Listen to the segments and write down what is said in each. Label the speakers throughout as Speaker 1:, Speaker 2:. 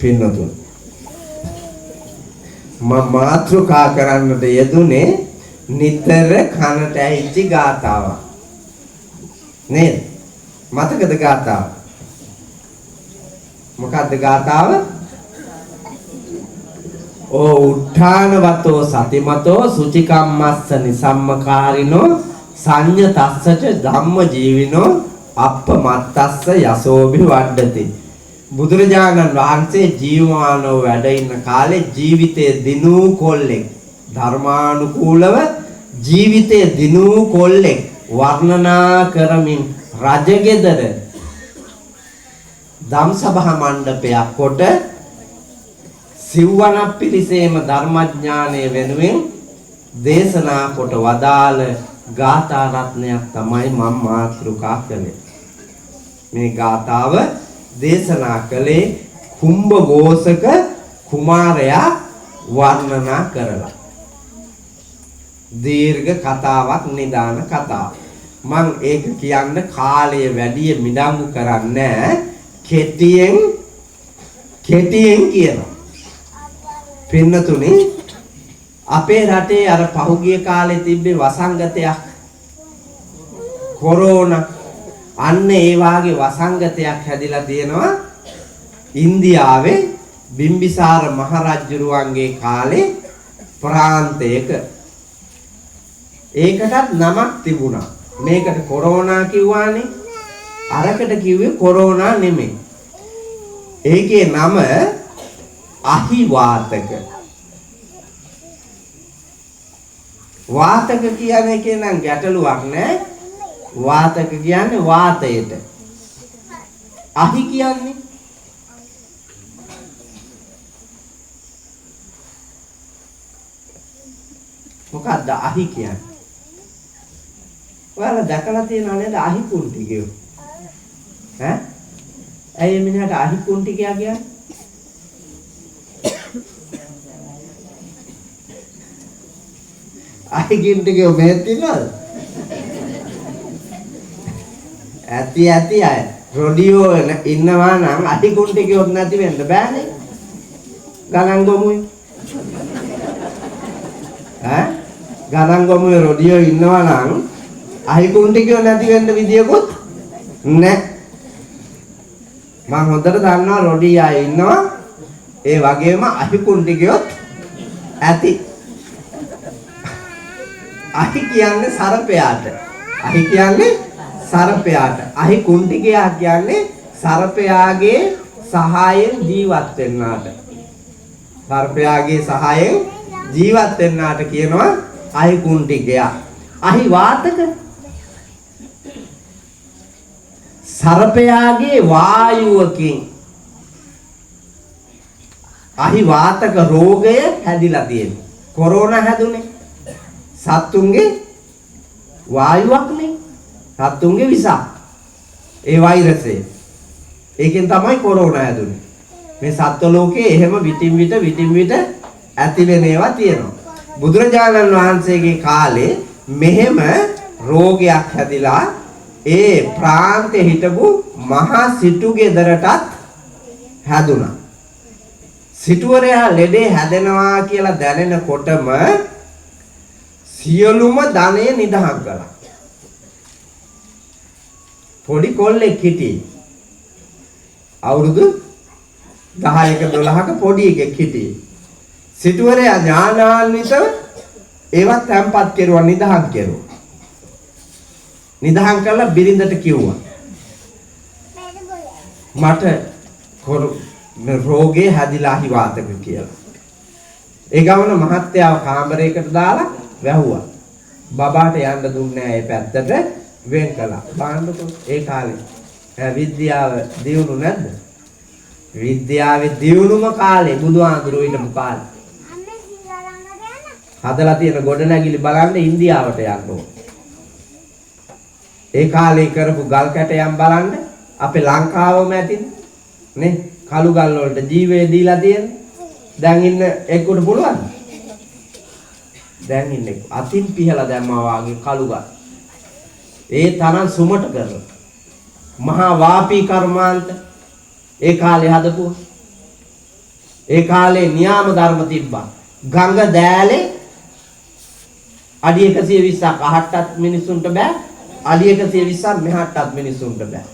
Speaker 1: පින්නතුන් මාත්‍රිකා කරන්නට යෙදුනේ නිතර කනට ඇහිච්ච ගාතාවක් නේද? මතකද ගාතාව? මොකද්ද ගාතාව? ඕ උත්ථානවතෝ සතිමතෝ සුචිකම්මස්ස නිසම්මකාරිනෝ සංඤතස්සච ධම්ම ජීවිනෝ අප්පමත්තස්ස යසෝභි වඩ්ඩති. බුදුරජාණන් වහන්සේ ජීවමානව වැඩ ඉන්න කාලේ ජීවිතයේ දිනූ කොල්ලෙක් ධර්මානුකූලව ජීවිතයේ දිනූ කොල්ලෙක් වර්ණනා කරමින් රජගෙදර ධම්සභා මණ්ඩපයක් කොට සිව්වනක් පිරිසේම ධර්මඥානය වෙනුවෙන් දේශනා කොට වදාළ ගාථා රත්නයක් තමයි මම මාතෘකා කළේ. මේ ගාථාව දේශනා කළේ කුම්භඝෝෂක කුමාරයා වර්ණනා කරලා. දීර්ඝ කතාවක් නිදාන කතාවක්. මම ඒක කියන්න කාලය වැඩි මිඩංගු කරන්නේ කෙටියෙන් කියනවා. පින්නතුනි අපේ රටේ අර පහුගිය කාලේ තිබ්බේ වසංගතයක් කොරෝනා අන්න ඒ වාගේ වසංගතයක් හැදිලා තියෙනවා ඉන්දියාවේ බිම්බිසාර මහරජුරුවන්ගේ කාලේ ප්‍රාන්තයක. ඒකටත් නමක් තිබුණා. මේකට කොරෝනා කිව්වානේ. අරකට කිව්වේ කොරෝනා නෙමෙයි. ඒකේ නම අහිවාතක. වාතක කියන්නේ නම් ගැටලුවක් නෑ. වාතක කියන්නේ වාතයට. අහි කියන්නේ මොකක්ද අහි කියන්නේ? ඔයාලා දැකලා තියෙනව නේද අහි කුන්ටිකයෝ? ඈ? ඇයි මිනිහට අහි කුන්ටිකයා කියන්නේ? අහි කුන්ටිකයෝ මෙහෙත් ඉන්නවද? ඇති අය රොඩියෝ ඉන්නවා නම් අහි කුන්ටිකයොත් නැති වෙන්න බෑනේ. ගණන් ගමුයි. ඈ? ගණන් ගමුයි රොඩියෝ ඉන්නවා නම් අහි කුන්ටිකයෝ නැති වෙන්න විදියකුත් නැහැ. මම හොඳට දන්නවා රොඩි අය ඉන්නවා. ඒ වගේම අහි කුන්ටිකයොත් ඇති. අහි කියන්නේ සර්පයාට. අහි කියන්නේ සර්පයාට. අහි කුන්ටිකයා කියන්නේ සර්පයාගේ සහායෙන් ජීවත් වෙන්නාට. සර්පයාගේ සහායෙන් ජීවත් වෙන්නාට කියනවා අහි කුන්ටිකයා. අහි වාතක සර්පයාගේ වායුවකින් අහි වාතක රෝගය හැදිලා තියෙනවා. කොරෝනා හැදුනේ සත්තුන්ගේ වායුවක්නේ. සත්තුන්ගේ විස. ඒ වෛරසය. ඒකෙන් තමයි කොරෝනා හැදුනේ. මේ සත්ත්ව ලෝකයේ එහෙම විටින් විට ඇති වෙන ඒවා තියෙනවා. බුදුරජාණන් වහන්සේගේ කාලේ මෙහෙම රෝගයක් හැදිලා ඒ ප්‍රාන්තේ හිටපු මහා සිටුගේ දරටත් හැදුනා. සිටුවරයා ලෙඩේ හැදෙනවා කියලා දැනෙනකොටම සියලුම ධනය නිදහස් කළා. පොඩි කොල්ලෙක් හිටියේ. අවුරුදු 10ක 12ක පොඩි එකෙක් හිටියේ. සිටුවරයා ඥානාන්විතව ඒවත් තැම්පත් කෙරුවා නිදහස් කෙරුවා. නිදහස් කළා බිරිඳට කිව්වා. මට රෝගේ හැදිලා හිවාතක කියලා. ඒ ගමන මහත්තයාව කාමරයකට දාලා වැහුවා. බබාට යන්න දුන්නේ නැහැ. ඒ පැත්තට වෙන් කළා. බලන්නකො ඒ කාලේ විද්‍යාව දියුණු නැද්ද? විද්‍යාවේ දියුණුම කාලේ බුදුහාඳුරෝ ඉන්නපු කාලේ. හදලා තියෙන ගොඩනැගිලි බලන්න ඉන්දියාවට යන්න ඕන. ඒ කාලේ කරපු ගල් කැටයන් බලන්න අපේ ලංකාවම ඇතිනේ නේ. කළු ගල් වලට ජීවය දීලා තියෙන. දැන් ඉන්න එක්කුට පුළුවන්. දැන් ඉන්නේ අතින් පිහලා දැම්මා වාගේ කළු ගල්. ඒ තරම් සුමට කරලා. මහා වාපී කර්මාන්ත ඒ කාලේ හදපුවා. ඒ කාලේ නියාම ධර්ම තිබ්බා. ගඟ දෑලේ අඩි 120ක් අහටත් මිනිසුන්ට බෑ. අඩි 120ක් මෙහාටත් මිනිසුන්ට බෑ.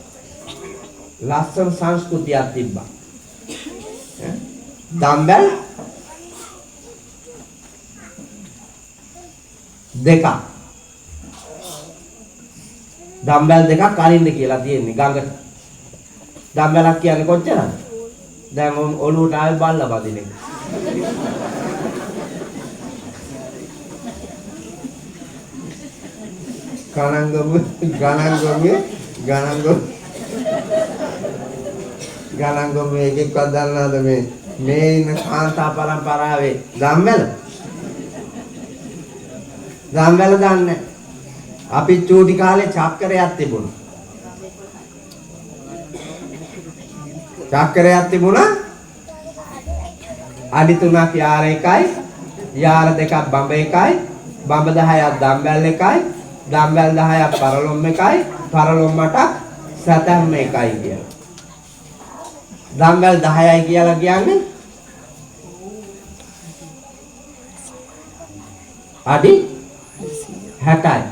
Speaker 1: ලස්සන සංස්කෘතියක් තිබ්බා. දම්බැල් දෙකක්. දම්බැල් දෙකක් අරින්න කියලා තියෙන්නේ ගඟට. දම්බැලක් කියන්නේ කොච්චරද? දැන් ඔළුවට ආවේ බල්ලා බදින එක. ගණන්ගොම එකෙක්වත් දන්නවද මේ ඉන්න කාන්තා පරම්පරාවේ දම්බැල දන්නේ. අපි චූටි කාලේ චක්‍රයක් තිබුණා. අඩි 3ක් යාර එකයි, යාර 2ක් බඹ එකයි, බඹ 10ක් දම්බැල් එකයි, දම්බැල් 10ක් පරලොම් එකයි, පරලොම් 8ක් සතැම්ම එකයි කියලා. දම්බැල් 10යි කියලා කියන්නේ අඩි 60යි.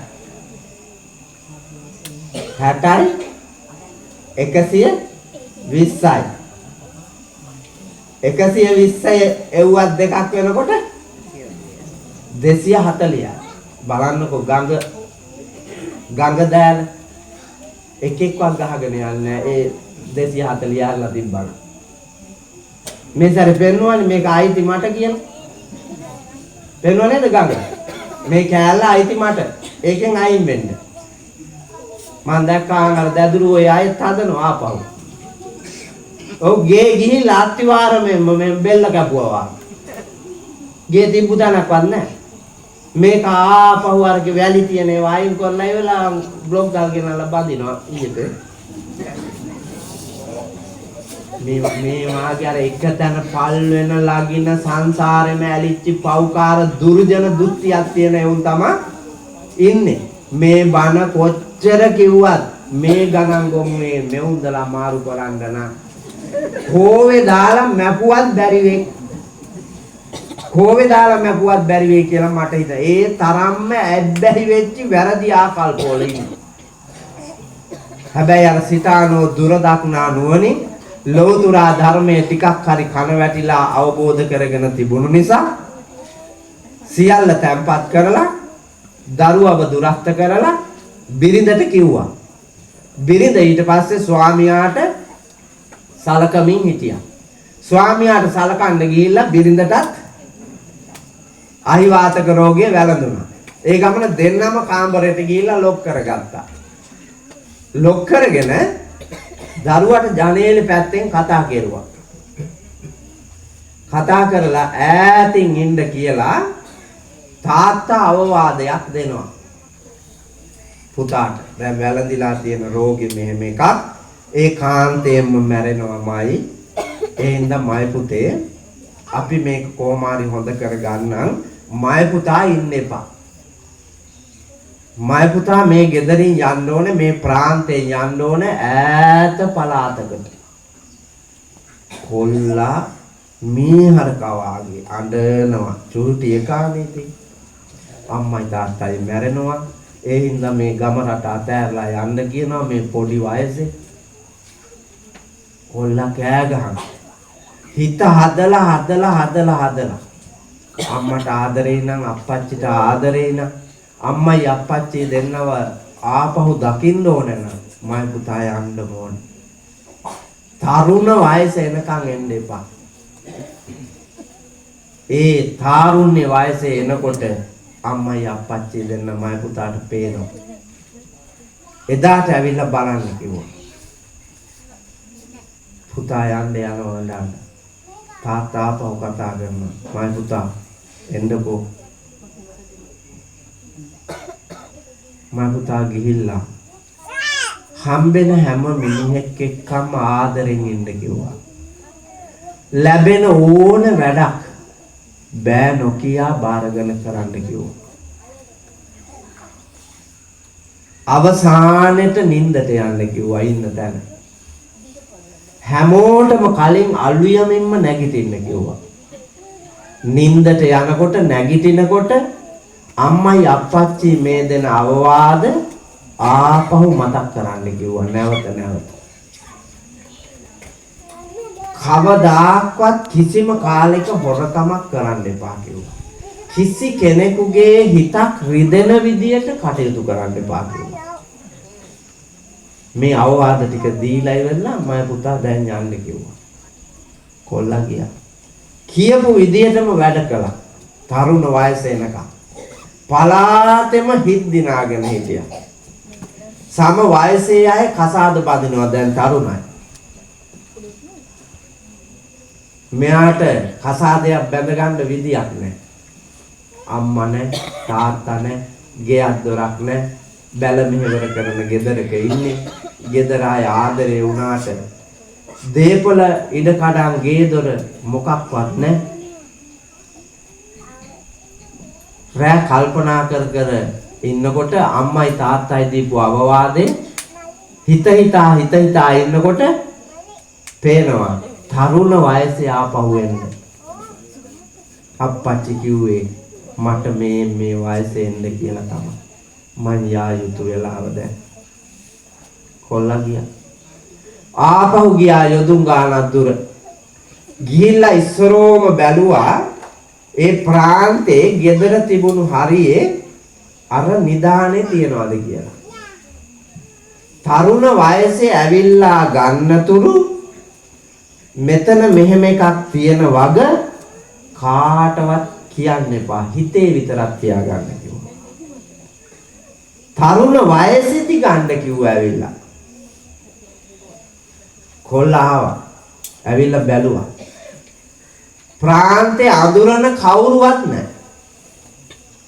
Speaker 1: 120යි 120 එව්වත් දෙකක් වෙනකොට 240යි. බලන්නකෝ ගඟ දෑල එකෙක්වත් ගහගෙන යන්නේ ඒ 240 අල්ලලා තිබ්බා. මේ සැරේ පෙන්නුවානේ මේක අයිති මට කියලා. පෙන්නුවා නේද ගඟ? මේ කෑල්ල අයිති මට. ඒකෙන් අයින් වෙන්න. මම දැක්කා අර දැදුරු ඔය ආයෙත් හදනවා ආපහු. ඔව් ගේ ගිහිල්ලා අත්තිවාරමෙන් මම බෙල්ල කැපුවා. ගේ තිබ්බු තැනක්වත් නැහැ. මේක ආපහු අරගේ වැලි තියෙන ඒවා අයින් කරලා ඉවලා බ්ලොක් ගල් ගෙනල්ලා බඳිනවා ඊට. මේ වාගේ අර එක තැන පල් වෙන ලගින සංසාරෙම ඇලිච්ච පව්කාර දුර්ජන දුක්තියක් තියෙන එවුන් තමයි ඉන්නේ. මේ බන කොච්චර කිව්වත් මේ ගණන් ගොම්මේ මෙවුන්දලා මාරු කරන්න නම් කෝවේ දාලා මැපුවත් බැරි වෙයි. කෝවේ දාලා මැපුවත් බැරි වෙයි කියලා මට හිතෙනවා. ඒ තරම්ම ඇබ්බැහි වෙච්ච වැරදි ආකල්පවල ඉන්නේ. හැබැයි අර සිතානෝ දුර දක්නා නුවණින් ලෞතුරා ධර්මයේ ටිකක් හරි කන වැටිලා අවබෝධ කරගෙන තිබුණු නිසා සියල්ල තැම්පත් කරලා දරුවව දුරස්ත කරලා බිරිඳට කිව්වා. බිරිඳ ඊට පස්සේ ස්වාමියාට සලකමින් හිටියා. ස්වාමියාට සලකන්න ගිහිල්ලා බිරිඳටත් අහිවාතක රෝගය වැළඳුණා. ඒ ගමන දෙන්නම කාමරයට ගිහිල්ලා ලොක් කරගත්තා. ලොක් කරගෙන දරුවට ජනේලෙ පැත්තෙන් කතා කෙරුවා. කතා කරලා ඈතින් ඉන්න කියලා තාත්තා අවවාදයක් දෙනවා. පුතාට දැන් වැළඳිලා තියෙන රෝගෙ මෙහෙම එකක් ඒකාන්තයෙන්ම මැරෙනවමයි. ඒ හින්දා මයි පුතේ අපි මේක කොහොමාරි හොඳ කරගන්නම්. මයි පුතා ඉන්න එපා. මයි පුතා මේ ගෙදරින් යන්න ඕනේ, මේ ප්‍රාන්තයෙන් යන්න ඕනේ ඈත පළාතකට. කොල්ලා මීහරකා වාගේ අඬනවා. චූටි එකානේ ඉතින්. අම්මයි තාත්තයි මැරෙනවා. ඒ හින්දා මේ ගම රට අතෑරලා යන්න කියනවා මේ පොඩි වයසේ. කොල්ලා කෑ ගහන. හිත හදලා අම්මට ආදරේ නම් අප්පච්චිට ආදරේ නම් අම්මයි අප්පච්චි දෙන්නව ආපහු දකින්න ඕන නම් මයි පුතා යන්න ඕනේ. තරුණ වයස එනකන් එන්න එපා. ඒ තාරුණ්‍ය වයසේ එනකොට අම්මයි අප්පච්චි දෙන්න මයි පුතාට පේනවා. එදාට ඇවිල්ලා බලන්න කිව්වා. පුතා යන්න යනවා. තාත්තා ආපහු කතා කරනවා. මයි පුතා එන්නකෝ. මයි පුතා ගිහිල්ලා හම්බෙන හැම මිනිහෙක් එක්කම ආදරෙන් ඉන්න කිව්වා. ලැබෙන ඕන වැඩක් බෑ නොකියා බාරගෙන කරන්න කිව්වා. අවසානෙට නිින්දට යන්න කිව්වා ඉන්න තැන. හැමෝටම කලින් අලුයමින්ම නැගිටින්න කිව්වා. නින්දට යනකොට නැගිටිනකොට අම්මයි අප්පච්චි මේ දෙන අවවාද ආපහු මතක් කරන්න කිව්වා නැවත නැවත. කවදාක්වත් කිසිම කාලයක හොරකමක් කරන්න එපා කිව්වා. කිසි කෙනෙකුගේ හිතක් රිදෙන විදියට කටයුතු කරන්න එපා කිව්වා. මේ අවවාද ටික දීලා ඉවරලා මම පුතා දැන් යන්න කිව්වා. කොල්ලා ගියා. කියපු විදියටම වැඩ කළා. තරුණ වයසේ එනකම්. පලාතෙම හිත් දිනාගෙන හිටියා. සම වයසේ අය කසාද බඳිනවා දැන් තරුණයි. මෙයාට කසාදයක් බැඳ ගන්න විදියක් නැහැ. අම්මා නැහැ, තාත්තා නැහැ, ගෙයක් දොරක් නැහැ. බැල මෙහෙවර කරන ගෙදරක ඉන්නේ. ගෙදර අය ආදරේ වුණාට දීපල ඉඩ කඩන් ගේ දොර මොකක්වත් නැහැ. රෑ කල්පනා කර කර ඉන්නකොට අම්මයි තාත්තයි දීපු අවවාදේ හිත හිතා ඉන්නකොට පේනවා තරුණ වයසේ ආපහු එන්න. අප්පච්චි කිව්වේ මට මේ වයසේ එන්න කියලා තමයි. මං යා යුතු වෙලාව දැන්. කොල්ලා ගියා. ආපහු ගියා යොදුන් ගානක් දුර. ගිහිල්ලා ඉස්සරෝම බැලුවා ඒ ප්‍රාන්තේ ගෙදර තිබුණු හරියේ අර නිදානේ තියනවාද කියලා. තරුණ වයසේ ඇවිල්ලා ගන්නතුරු මෙතන මෙහෙම එකක් තියෙන වග කාටවත් කියන්න එපා. හිතේ විතරක් තියාගන්න කිව්වා. තරුණ වයසේදී ගන්න කිව්වා ඇවිල්ලා. කොල්ලා ආවා. ඇවිල්ලා බැලුවා. ප්‍රාන්තේ අඳුරන කවුරුවත් නැහැ.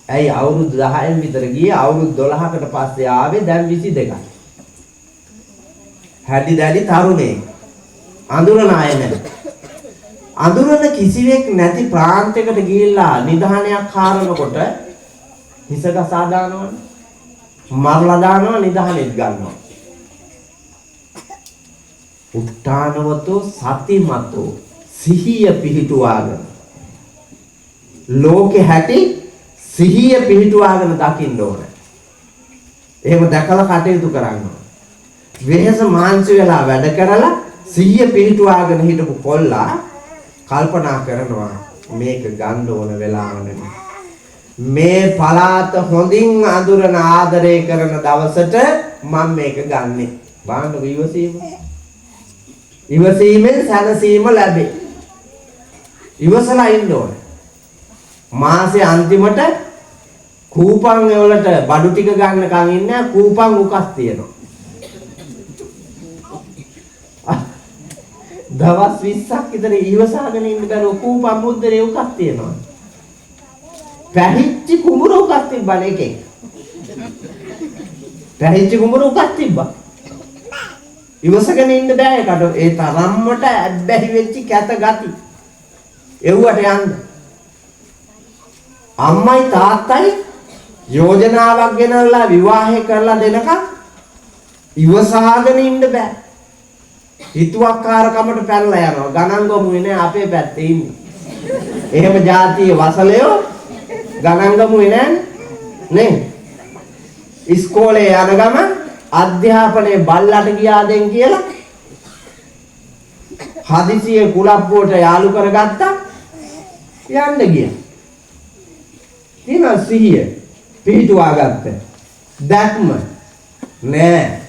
Speaker 1: ඇයි අවුරුදු 10න් විතර ගියේ අවුරුදු 12කට පස්සේ ආවේ දැන් 22යි. හැඩි දැඩි තරුණේ. අඳුරන අය නැහැ. අඳුරන කිසිවෙක් නැති ප්‍රාන්තයකට ගිහිල්ලා නිධානයක් කාරනකොට හිස ගසා දානවනේ. මරලා දානවා නිධානෙත් ගන්නවා. උත්තානවතෝ සතිමතෝ සිහිය පිහිටුවාගෙන ලෝකේ හැටි සිහිය පිහිටුවාගෙන දකින්න ඕනේ. එහෙම දැකලා කටයුතු කරන්න ඕනේ. වෙහස මාංශ වෙලා වැඩ කරලා සිහිය පිහිටුවාගෙන හිටපු කොල්ලා කල්පනා කරනවා මේක ගන්න ඕන වෙලාව නෙමෙයි. මේ පලාත හොඳින් අඳුරන ආදරය කරන දවසට මම මේක ගන්නෙ. බාන්න ඉවසීම. ඉවසීමෙන් සැනසීම ලැබේ. ඉවසලා ඉන්න ඕනේ. මාසේ අන්තිමට කූපන් වලට බඩු ටික ගන්නකම් ඉන්නේ කූපන් උකස් තියෙනවා. දවස් 20ක් විතර ඉවසාගෙන ඉන්න බැරුව කූපන් මුද්දරේ උකස් තියෙනවා. පැහිච්ච කුඹුර උකස් තිබ්බන එකේ. පැහිච්ච කුඹුර උකස් තිබ්බා. ඉවසගෙන ඉන්න බෑ ඒකට. ඒ තරම්මට ඇබ්බැහි වෙච්ච කැත ගති. එව්වට යන්න. අම්මයි තාත්තයි යෝජනාවක් ගෙනල්ලා විවාහය කරලා දෙනකම් ඉවසාගෙන ඉන්න බෑ. හිතුවක්කාරකමට පැනලා යනවා. ගණන් ගමුනේ නෑ අපේ පැත්තේ ඉන්නේ. එහෙම જાතියේ වසලයෝ ගණන් ගමුනේ නෑනේ. නේ? ඉස්කෝලේ යන ගම අධ්‍යාපනයේ බල්ලට ගියාදෙන් කියලා හදිසියේ කුලප්පුවට යාළු කරගත්තා. යන්න ගියා. තියන සිහිය පිහිටුවා ගත්ත. දැක්ම නෑ.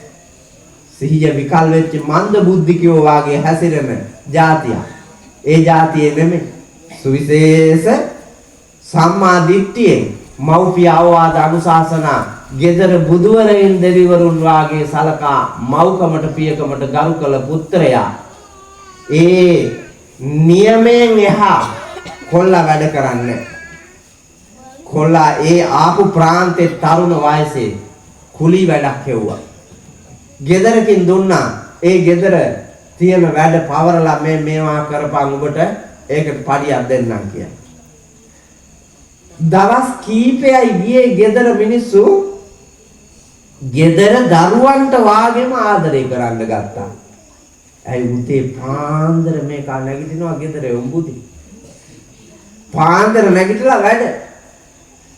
Speaker 1: සිහිය විකල් වෙච්ච මන්ද බුද්ධිකයෝ වාගේ හැසිරෙන જાතිය. ඒ જાතියේ නෙමෙයි. සුවිශේෂ සම්මා දිට්ඨියෙන් මෞපිය අවවාද අනුශාසනා ගෙදර බුදුවරයන් දෙවිවරුන් වාගේ සලකා මෞකමට පියකමට ගරු කළ පුත්‍රයා ඒ නියමයෙන් එහා කොල්ලා වැඩ කරන්නේ. කොල්ලා ඒ ආපු ප්‍රාන්තේ තරුණ වයසේ කුලී වැඩක් කෙව්වා. ගෙදරකින් දුන්නා. ඒ ගෙදර තියෙන වැඩ පවරලා මේවා කරපන් ඔබට ඒකට පඩියක් දෙන්නම් කියලා. දවස් කීපයයි ගියේ ගෙදර මිනිස්සු ගෙදර දරුවන්ට වාගේම ආදරය කරන්න ගත්තා. ඇයි උතේ පාන්දර මේ කා නැගිටිනවා ගෙදර උඹුදි. පාන්දර නැගිටලා වැඩ.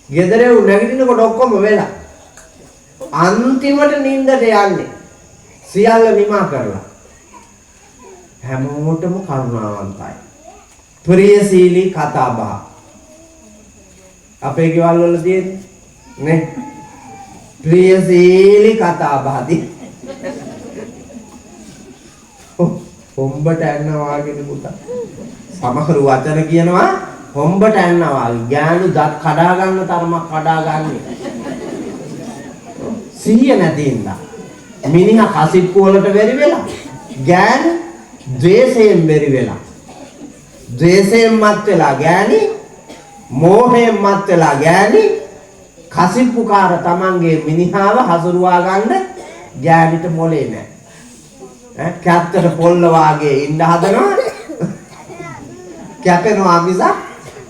Speaker 1: ගෙදර උ නැගිටිනකොට ඔක්කොම වෙලා. අන්තිමට නිින්දට යන්නේ. සියල්ල නිමා කරලා. හැමෝටම කරුණාවන්තයි. ප්‍රියශීලී කතා බහ. අපේ ගෙවල් වල තියෙන්නේ නේ. ප්‍රියශීලී කතා බහදී. හොම්බට ඇන්නවා වගේ පුතා. සමහර වචන කියනවා හොම්බට ඇන්නවා. ගෑනු දත් කඩා ගන්න තරමක් කඩා ගන්න. සිහිය නැති ඉඳා. මිනිහා කසිප්පු වලට වෙරි වෙලා. ගෑනු ද්වේෂයෙන් වෙරි වෙලා. ද්වේෂයෙන් මත් වෙලා ගෑණි, මෝහයෙන් මත් වෙලා ගෑණි, කසිප්පුකාර තමන්ගේ මිනිහාව හසුරුවා ගන්න ගෑණිට මොලේ නැහැ. කැත්තට පොල්ල වාගේ ඉන්න හදනවා. කැපෙනවා මිසක්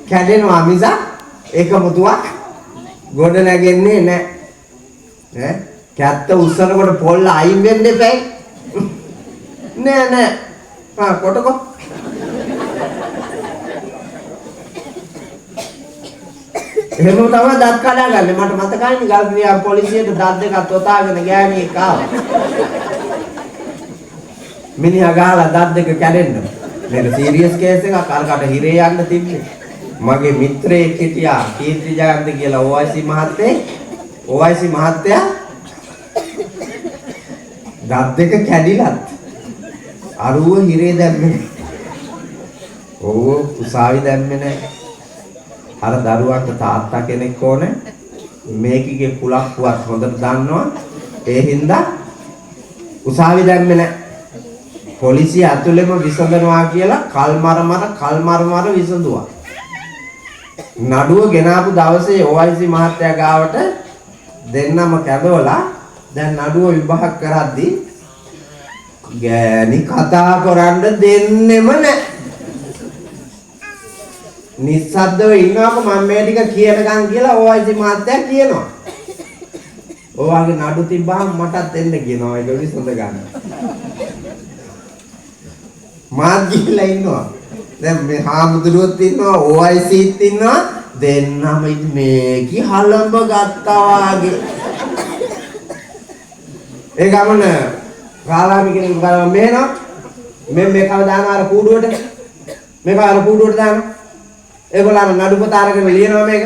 Speaker 1: කැඩෙනවා මිසක් එකමුතුවක් ගොඩ නැගෙන්නේ නැහැ. කැත්ත උස්සනකොට පොල්ල අයින් වෙන්න එපැයි. නෑ. කොටකො. එහෙම තමයි දත් කඩාගන්නේ. මට මතකයි ගල්පියා පොලිසියට දත් දෙකක් තොතාගෙන ගෑණියෙක් ආවා. මිනිහා ගහලා දත් දෙක කැඩෙන්න. මේක සීරියස් කේස් එකක්. අරකට හිරේ යන්න තිබ්බේ. මගේ මිත්‍රයෙක් හිටියා කීර්ති ජයන්ත කියලා OIC මහත්තයා දත් දෙක කැඩිලත් අරුව හිරේ දැම්මේ. උසාවි දැම්මේ නැහැ. අර දරුවන්ට තාත්තා කෙනෙක් ඕනේ. මේකගේ කුලක්කුවත් හොඳට දන්නවා. ඒ හින්දා උසාවි දැම්මේ නැහැ. පොලිසිය ඇතුළෙම විසඳනවා කියලා කල්මරමර විසඳුවා. නඩුව ගෙනාපු දවසේ OIC මහත්තයා ගාවට දෙන්නම කැඳවලා දැන් නඩුව විභාග කරද්දී ගෑණි කතා කරන්න දෙන්නෙම නැහැ. නිස්සද්දව ඉන්නවක මම මේ ටික කියනකම් කියලා OIC මහත්තයා කියනවා. ඔයාගේ නඩු තිබ්බහම මටත් දෙන්න කියනවා. ඒක විසඳ ගන්න. මාත් ගිහලා ඉන්නවා. දැන් මේ හාමුදුරුවෝත් ඉන්නවා, OICත් ඉන්නවා. දෙන්නම මේකි හලඹ ගත්තා වාගේ. ඒ ගමන රාලාමි කෙනෙක් බලන්න මෙහෙනවා. මේකව දානවා අර කූඩුවට. මේක අර කූඩුවට දානවා. ඒගොල්ලන් නඩු පොත අරගෙන ලියනවා මේක.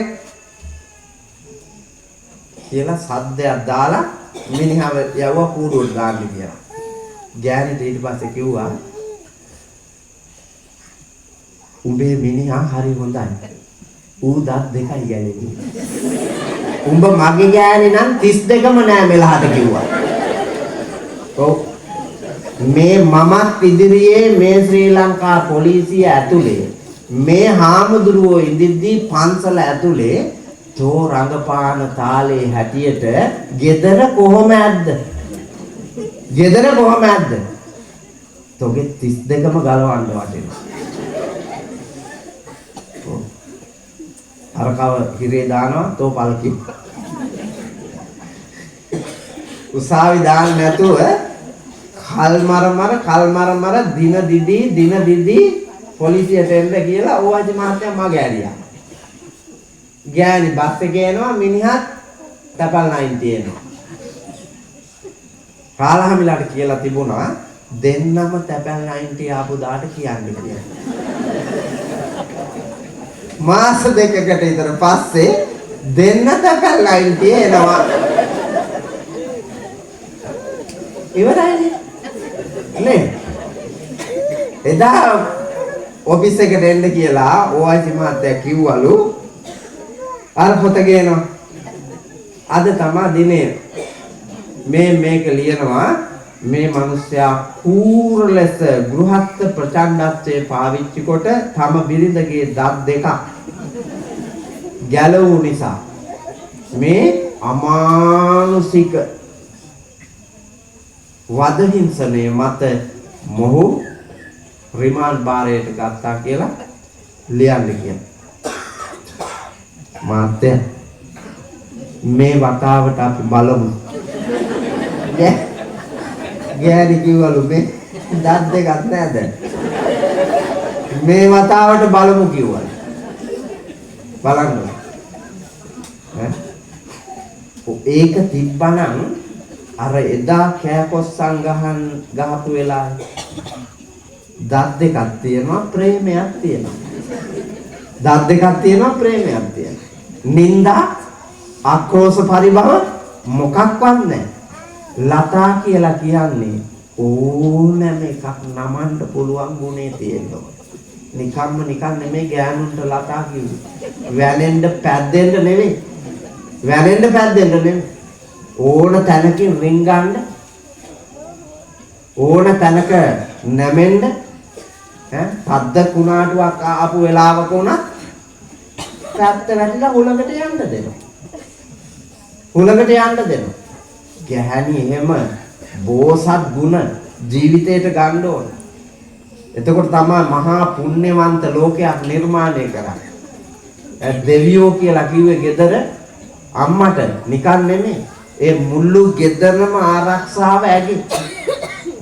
Speaker 1: කියලා සද්දයක් දාලා මිනිහව යවුවා කූඩුවට දාන්න කියලා. ගෑණිට ඊට පස්සේ කිව්වා උඹේ මිනිහා හරි හොඳයි. ඌ දත් දෙකයි ගැලෙන්නේ. උඹ මගේ ගෑණි නම් 32ම නෑ මෙලහට කිව්වා. ඔව්. මේ මමත් ඉදිරියේ මේ ශ්‍රී ලංකා පොලිසිය ඇතුලේ මේ හාමුදුරුවෝ ඉදිද්දී පන්සල ඇතුලේ තෝ රංගපාන තාලේ හැටියට ගෙදර කොහොම ඇද්ද? ගෙදර කොහොම ඇද්ද? තෝගේ 32ම ගලවන්න වටිනවා. අරකව හිරේ දානවා තෝ පල්කි. උසාවි දාන්න නැතුව කල්මරමර දින දිදී පොලිසියට එන්න කියලා OIC මහත්තයා මගේ ඇරියා. ගෑණි බස් එකේ එනවා මිනිහත් තපල් 90 එනවා. කාලහමිලාට කියලා තිබුණා දෙන්නම තපල් 90 ආපු දාට කියන්න කියලා. මාස දෙකකට විතර පස්සේ දෙන්න තපල් 90 එනවා. ඉවරයි නේ. එදා ඔෆිස් එකට එන්න කියලා OIC මහත්තයා කිව්වලු අර පොත ගේනවා. අද තමයි දිනේ මේක ලියනවා මේ මිනිස්සයා පූර්ණ ලෙස ගෘහස්ත ප්‍රචණ්ඩත්වයේ පාවිච්චි කොට තම බිරිඳගේ දත් දෙක ගැලවූ නිසා මේ අමානුෂික වදහිංසනයේ මත මොහු රිමාන්ඩ් භාරයට ගත්තා කියලා ලියන්න කියනවා. මාත්‍ය මේ වතාවට අපි බලමු. ගෑණි කිව්වලු මේ දත් දෙකක් නැද. මේ වතාවට බලමු කිව්වා. බලන්න. ඒක තිබ්බනම් අර එදා කෑකොස්සන් ගහපු වෙලාවේ දත් දෙකක් තියෙනවා ප්‍රේමයක් තියෙනවා. දත් දෙකක් තියෙනවා ප්‍රේමයක් තියෙනවා. නින්දා ආක්‍රෝෂ පරිභව මොකක්වත් නැහැ. ලතා කියලා කියන්නේ ඕනෑම එකක් නමන්න පුළුවන් ගුණේ තියෙනවා. නිකන් නෙමෙයි ගෑනුන්ට ලතා කිව්වේ. වැලෙන්න පැද්දෙන්න නෙමෙයි. ඕන තැනකින් රින්ගන්න ඕන තැනක නැමෙන්න තද්ද කුණාටුවක් ආපු වෙලාවක උනත් පැත්ත වැටිලා හුලකට යන්න දෙනවා. ගැහණි එහෙම බෝසත් ගුණ ජීවිතයට ගන්න ඕන. එතකොට තමයි මහා පුණ්‍යවන්ත ලෝකයක් නිර්මාණය කරන්නේ. දෙවියෝ කියලා කිව්වේ gedara අම්මට නිකන් නෙමෙයි. ඒ මුළු ගෙදරම ආරක්ෂාව ඇති.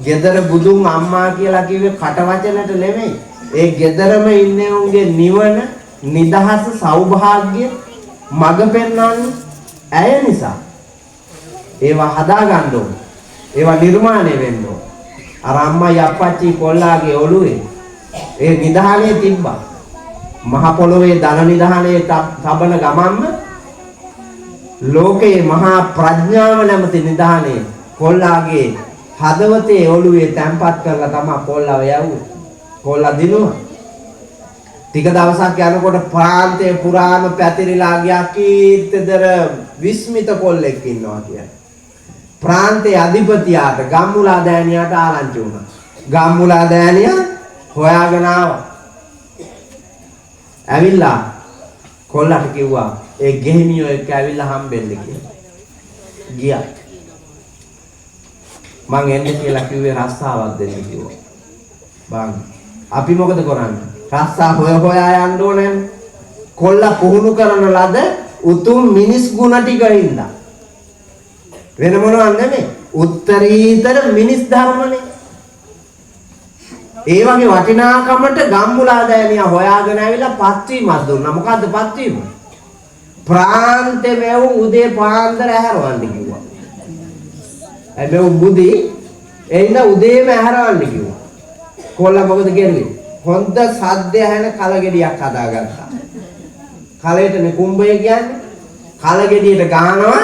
Speaker 1: ගෙදර බුදුන් අම්මා කියලා කිව්වේ කට වචනට නෙමෙයි. ඒ ගෙදරම ඉන්නේ උන්ගේ නිවන, නිදහස, සෞභාග්‍ය මඟ පෙන්වන්නේ ඇය නිසා. ඒවා හදා ගන්න ඕන. ඒවා නිර්මාණය වෙන්න ඕන. අර අම්මයි අප්පච්චි කොල්ලාගේ ඔළුවේ ඒ නිදහනේ තිබ්බා. මහ පොළොවේ ධන නිදහනේ තබන ගමන්ම ලෝකේ මහා ප්‍රඥාව නැමැති නිදහනේ කොල්ලාගේ හදවතේ ඔළුවේ තැම්පත් කරලා තමයි කොල්ලව යවුවේ. කොල්ලා දිනුවා. ටික දවසක් යනකොට ප්‍රාන්තේ පුරාම පැතිරිලා ගියා කීර්තිදර විස්මිත කොල්ලෙක් ඉන්නවා කියලා. ප්‍රාන්තේ අධිපතියාට ගම්මුලා දෑනියාට ආරංචි වුණා. ගම්මුලා දෑනියා හොයාගෙන ආවා. ඇවිල්ලා කොල්ලට කිව්වා ඒ ගෙහිමියෝ එක්ක ඇවිල්ලා හම්බෙන්න කියලා. ගියා. මං එන්නේ කියලා කිව්වේ රස්සාවක් දෙන්න කිව්වා. බං අපි මොකද කරන්නේ? රස්සා හොයා යන්න ඕනේ. කොල්ලා පුහුණු කරන ලද උතුම් මිනිස් ගුණ ටික හින්දා. වෙන මොනවත් නෙමෙයි. උත්තරීතර මිනිස් ධර්මනේ. ඒ වගේ වටිනාකමට ගම්මුලා දෑනියා හොයාගෙන ඇවිල්ලා පත්වීමක් දුන්නා. මොකද්ද පත්වීම? ප්‍රාන්තේ මෙව් උදේ පාන්දර ඇහැරවන්න කිව්වා. හැබැයි බුදි එන්න උදේම ඇහැරවන්න කිව්වා. කොල්ලා මොකද කියන්නේ? හොඳ සද්ද ඇහෙන කලගෙඩියක් හදාගත්තා. කලයටනේ කුඹය කියන්නේ. කලගෙඩියට ගහනවා.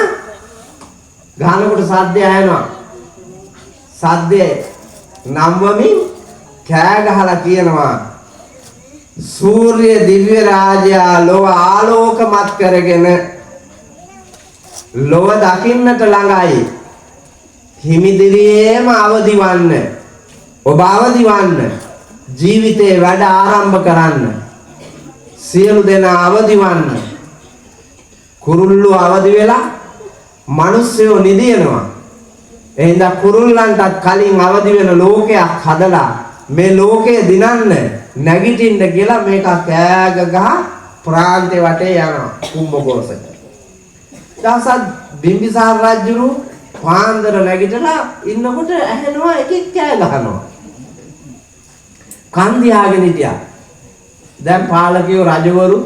Speaker 1: ගහනකොට සද්ද ඇහෙනවා. සද්දේ නම්වමින් කෑ ගහලා කියනවා සූර්ය දිව්‍ය රාජයා ලොව ආලෝකමත් කරගෙන ලොව දකින්නට ළඟයි. හිමිදිරියේම අවදි වන්න. ඔබ අවදි වන්න. ජීවිතේ වැඩ ආරම්භ කරන්න. සියලු දෙනා අවදි වන්න. කුරුල්ලෝ අවදි වෙලා මිනිස්සුયો නිදිනවා. එහෙනම් කුරුල්ලන්ටත් කලින් අවදි වෙන ලෝකයක් හදලා මේ ලෝකය දිනන්න නැගිටින්න කියලා මේක කෑග ගහ ප්‍රාන්තේ වටේ යනවා කුම්භඝෝෂයට. දවසක් බිම්බිසාර රජුරු පාන්දර නැගිටලා ඉන්නකොට ඇහෙනවා එකෙක් කෑ ගහනවා. කන් දිහාගෙන හිටියා. දැන් පාලකයෝ රජවරු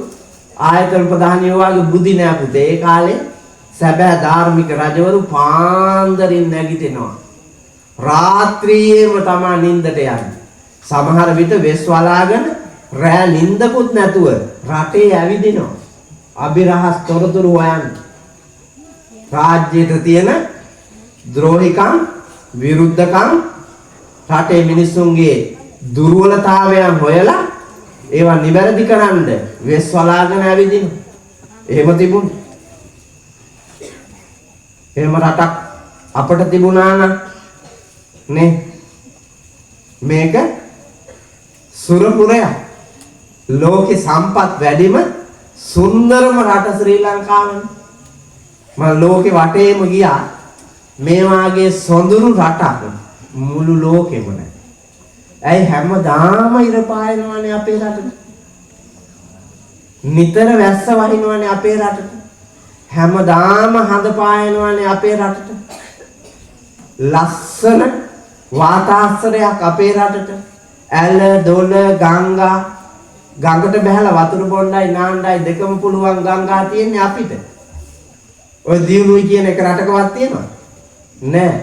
Speaker 1: ආයතන ප්‍රධානියෝ වගේ බුදි නෑ පුතේ. ඒ කාලේ සැබෑ ධාර්මික රජවරු පාන්දරින් නැගිටිනවා. රාත්‍රියේම තමයි නිින්දට යන්නේ. සමහර විට වෙස් වලාගෙන රෑ නිින්දකුත් නැතුව රටේ ඇවිදිනවා. අභිරහස් තොරතුරු හොයන්න. රාජ්‍යයට තියෙන ද්‍රෝහිකම්, විරුද්ධකම්, රටේ මිනිසුන්ගේ දුර්වලතාවයන් හොයලා ඒවා නිවැරදි කරන්න වෙස් වලාගෙන ඇවිදින. එහෙම තිබුණා. එහෙම රටක් අපට තිබුණා නම් නේ මේක සුරපුරයක්. ලෝකේ සම්පත් වැඩිම සුන්දරම රට ශ්‍රී ලංකාවනේ. මම ලෝකේ වටේම ගියා. මේ වාගේ සොඳුරු රටක් මුළු ලෝකෙම නැහැ. ඇයි හැමදාම ඉර පායනවනේ අපේ රටට? නිතර වැස්ස වහිනවනේ අපේ රටට. හැමදාම හඳ පායනවනේ අපේ රටට. ලස්සන වාතාශ්‍රයක් අපේ රටට ඇල දොල ගඟට බහැලා වතුර බොණ්ඩයි නාණ්ඩයි දෙකම පුළුවන් ගංගා තියෙන්නේ අපිට. ඔය දියුණුවයි කියන එක රටකවත් තියෙනවද? නෑ.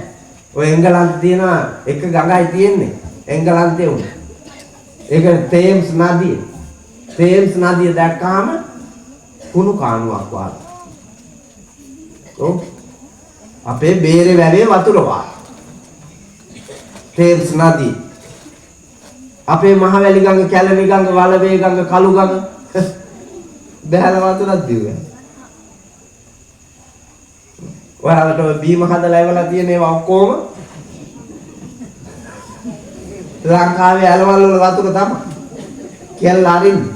Speaker 1: ඔය එංගලන්තේ තියෙනවා එක ගඟයි තියෙන්නේ. එංගලන්තේ උන. ඒක තේම්ස් නදිය. තේම්ස් නදිය දැක්කාම කුණු කාණුවක් වගේ. ඔව්. අපේ බේරේ වැවේ වතුර වාගේ. තේම්ස් නදිය. අපේ මහවැලි ගඟ, කැලණි ගඟ, වලවේ ගඟ, කළු ගඟ බැහැලා වතුරක් දිව්වා. ඔයාලට ඔය බීම හදලා ඉවලා තියෙන ඒවා ඔක්කොම ලංකාවේ ඇලවල් වල වතුර තමයි. කියලා අරින්නේ.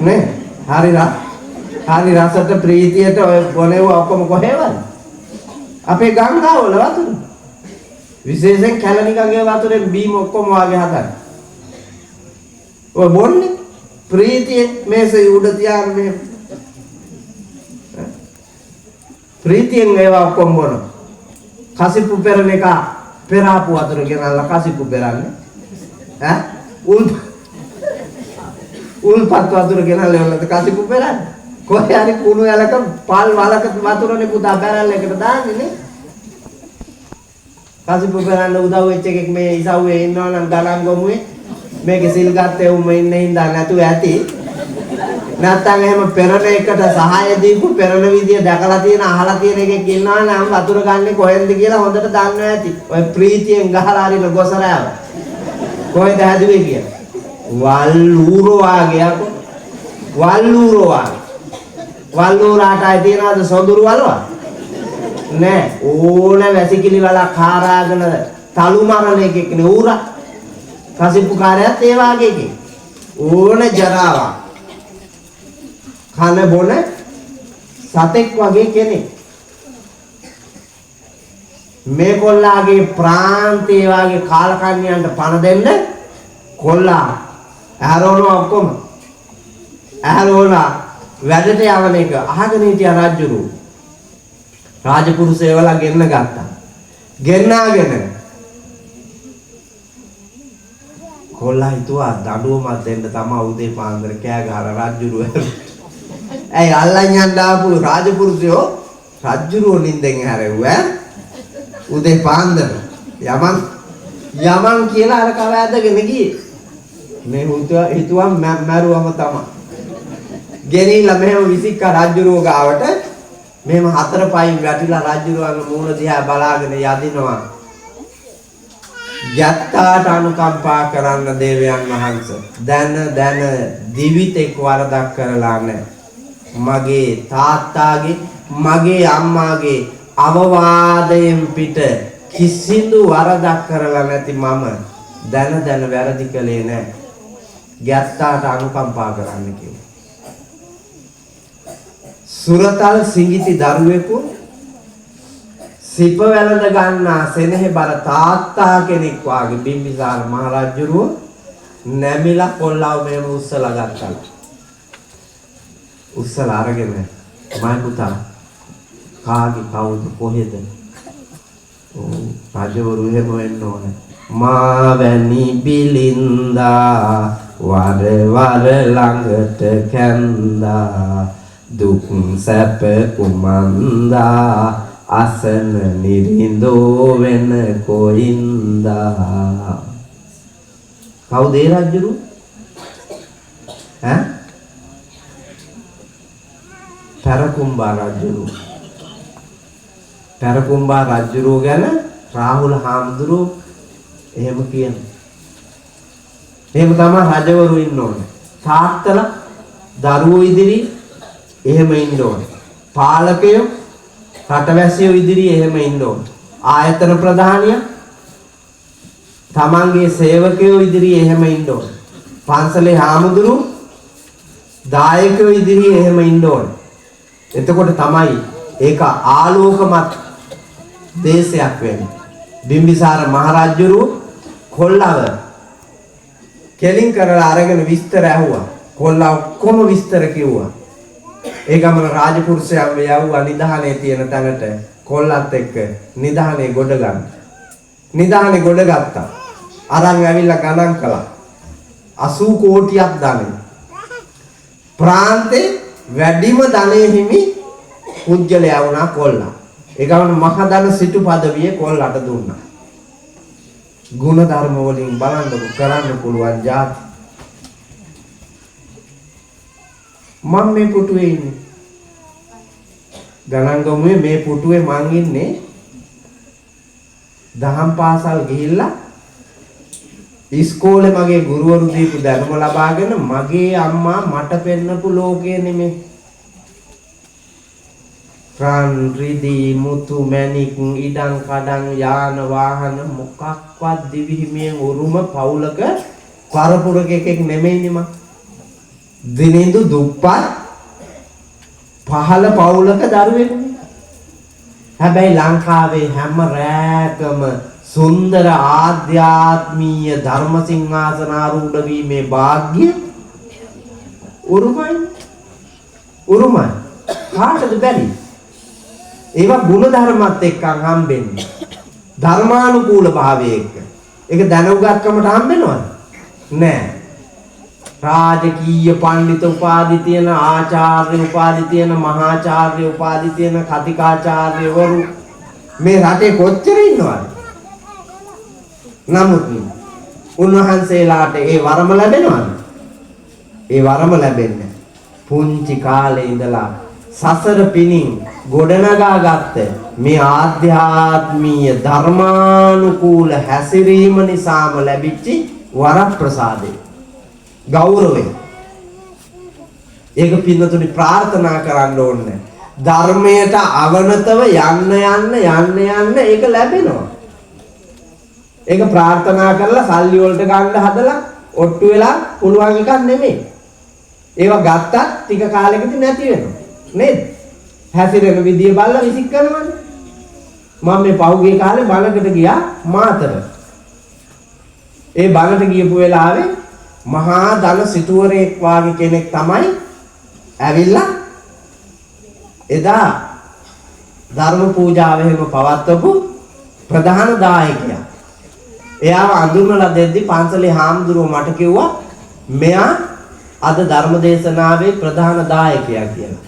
Speaker 1: නේ? හරි රසට ප්‍රීතියට ඔය බොනේව ඔක්කොම කොහෙවද? අපේ ගංගාවල වතුර. විශේෂයෙන් කැලණි ගඟේ වතුරෙන් බීම ඔක්කොම වාගේ හදන්නේ. ඔය බොන්නේ ප්‍රීතිය මේසේ උඩ තියාගෙන මෙහෙම. ප්‍රීතියෙන් ඒවා ඔක්කොම බොන. කසිප්පු පෙරන එක පෙරාපු වතුර ගෙනල්ලා කසිප්පු පෙරන්නේ. උල්පත් වතුර ගෙනල්ලා එවලද කසිප්පු පෙරන්නේ. කොහේ හරි කුණු යලක පල් වලක වතුරනේ පුතා බැරල් එකට දාන්නේ නේ. කසිප්පු පෙරන්න උදව් වෙච්ච එකෙක් මේ ඉසව්වේ ඉන්නවනම් ගණන් ගමුවේ. මේක සිල් ගත්තේ උඹ ඉන්නේ හින්දා නැතුව ඇති. නැත්තම් එහෙම පෙරණ එකට සහාය දීපු පෙරණ විදිය දැකලා තියෙන අහලා තියෙන එකෙක් ඉන්නවා නම් වතුර ගන්නේ කොහෙන්ද කියලා හොඳට දන්නවා ඇති. ඔය ප්‍රීතියෙන් ගහලා හරින ගොසරෑව. කොහෙද හැදුවේ කියලා. වල්ලූරෝ වාගේ අකෝ. වල්ලූරෝ වාගේ. වල්ලූරාට අය තියනවාද සොඳුරු වලවා? නෑ. ඕන වැසිකිලි වලක් හාරාගෙන තලු මරණ එකෙක් නේ ඌරා. කසිප්පු කාර්යයත් ඒ වාගේ එකෙක්. ඕන ජරාවක්. කන බොන සතෙක් වගේ කෙනෙක්. මේ කොල්ලාගේ ප්‍රාන්තේ වාගේ කාලකන්‍යයන්ට පණ දෙන්න කොල්ලා ඇරෝනවා ඔක්කොම. ඇරෝලා වැඩට යවන එක අහගෙන හිටියා රජුරු. රාජපුරුෂයවලා ගෙන්න ගත්තා. ගෙන්නාගෙන කොල්ලා හිතුවා දඬුවමක් දෙන්න තමයි උදේ පාන්දර කෑ ගහලා රජුරු. ඇයි අල්ලන් යන්න ආපු රාජපුරුෂයෝ රජුරුව නින්දෙන් හැරෙව්වා. උදේ පාන්දර යමන් කියලා අර කව ඇදගෙන ගියේ. මේ හිතුවා මැරුවම තමයි. ගෙනිලා මෙහෙම විසික්කා රජුරුව ගාවට මෙහෙම හතර පයින් වැටිලා රජුරුවන්ගේ මූණ දිහා බලාගෙන යදිනවා. යත්තාට අනුකම්පා කරන්න දේවයන් වහන්සේ. දැන දිවිතෙක් වරදක් කරලා නැහැ. මගේ තාත්තාගේ මගේ අම්මාගේ අවවාදයෙන් පිට කිසිදු වරදක් කරලා නැති මම දැන වැරදි කළේ නැහැ. ගැත්තාට අනුකම්පා කරන්න කිව්වා. සුරතල් සිඟිති දරුවෙකු සිප වැළඳ ගන්නා සෙනෙහබර තාත්තා කෙනෙක් වාගේ බිම්බිසාර මහ රජුරුව නැමිලා කොල්ලව මෙහෙම උස්සලා ගත්තා. උස්සලා අරගෙන මයි පුතා කාගේ කවුද කොහෙද? රජවරු එහෙම වෙන්න ඕනේ. මා වැනි බිලින්දා වර ළඟට කැන්දා දුක් සැප කුමන්දා අසන නිරින්දෝ වෙන කොයින්දා. කවුද ඒ රජුරු? පෙරකුම්බා රජුරු. පෙරකුම්බා රජුරු ගැන රාහුල හාමුදුරුවෝ එහෙම කියනවා. එහෙම තමයි රජවරු ඉන්න ඕනේ. තාත්තලා දරුවෝ ඉදිරි එහෙම ඉන්න ඕනේ. පාලකයෝ රටවැසියෝ ඉදිරි එහෙම ඉන්න ඕනේ. ආයතන ප්‍රධානිය තමන්ගේ සේවකයෝ ඉදිරි එහෙම ඉන්න ඕනේ. පන්සලේ හාමුදුරුවෝ දායකයෝ ඉදිරි එහෙම ඉන්න ඕනේ. එතකොට තමයි ඒක ආලෝකමත් දේශයක් වෙන්නේ. බිම්බිසාර මහරජුරු කොල්ලව කෙලින් කරලා අරගෙන විස්තර ඇහුවා. කොල්ලා ඔක්කොම විස්තර කිව්වා. ඒ ගමන රාජපුරුෂයන් යවුවා නිධානයේ තියෙන තැනට කොල්ලත් එක්ක නිධානයේ ගොඩ ගන්න. නිදානේ ගොඩ ගත්තා. අරන් ඇවිල්ලා ගණන් කළා. 80 කෝටියක් ධනෙ. ප්‍රාන්තේ වැඩිම ධනෙ හිමි පුජ්‍යලයා වුණා කොල්ලා. ඒ ගමන මහ ධන සිටු පදවිය කොල්ලට දුන්නා. ගුණ ධර්ම වලින් බලන්නකො කරන්න පුළුවන් જાති. මම මේ පුටුවේ ඉන්නේ. ගණන් ගමුවේ මේ පුටුවේ මං ඉන්නේ. දහම් පාසල් ගිහිල්ලා ඉස්කෝලේ මගේ ගුරුවරු දීපු දැනුම ලබාගෙන මගේ අම්මා මට පෙන්නපු ලෝකය නෙමෙයි. රන් රිදී මුතු මැණික් ඉඩම් කඩම් යාන වාහන මොකක්වත් දිවිහිමියෙන් උරුම පවුලක කරපුරක එකෙක් නෙමෙයිනේ මම. දිනෙඳු දුප්පත් පහළ පවුලක දරුවෙකුනේ. හැබැයි ලංකාවේ හැම රැකම සුන්දර ආධ්‍යාත්මීය ධර්ම සිංහාසන ආරූඪ වීමේ වාග්ය උරුමයි කාටද බැරි? ඒවා ගුණ ධර්මات එක්කන් හම්බෙන්නේ ධර්මානුකූල භාවයේ එක්ක. ඒක දැනුගත්කමට හම්බෙනවද? නෑ. රාජකීය පඬිතු උපාධි තියෙන, ආචාර්ය උපාධි තියෙන, මහාචාර්ය උපාධි තියෙන, කතිකාචාර්යවරු මේ රටේ කොච්චර ඉන්නවද? නමුත් උන්වහන්සේලාට ඒ වරම ලැබෙනවද? ඒ වරම ලැබෙන්නේ පුංචි කාලේ ඉඳලා සසර පිනින් ගොඩනගා ගත්ත මේ ආධ්‍යාත්මීය ධර්මානුකූල හැසිරීම නිසාම ලැබිච්ච වරප්‍රසාදේ ගෞරවය. ඒක පින්නතුනි ප්‍රාර්ථනා කරන්න ඕනේ. ධර්මයට අවනතව යන්න ඒක ලැබෙනවා. ඒක ප්‍රාර්ථනා කරලා සල්ලි වලට ගන්න හදලා ඔට්ටු වෙලා පුළුවන් එකක් නෙමෙයි. ඒවා ගත්තත් ටික කාලෙකදී නැති වෙනවා. නේද? හැසිරෙන විදිය බලලා විසික් කරනවනේ. මම මේ පහුගිය කාලේ බලකට ගියා මාතර. ඒ බලකට ගියපු වෙලාවේ මහා ධන සිටුවරයෙක් වාගේ කෙනෙක් තමයි ඇවිල්ලා එදා ධර්ම පූජාව එහෙම පවත්වපු ප්‍රධාන දායකයා. එයාව අඳුරලා දෙද්දි පන්සලේ හාමුදුරුවෝ මට කිව්වා මෙයා අද ධර්ම දේශනාවේ ප්‍රධාන දායකයා කියලා.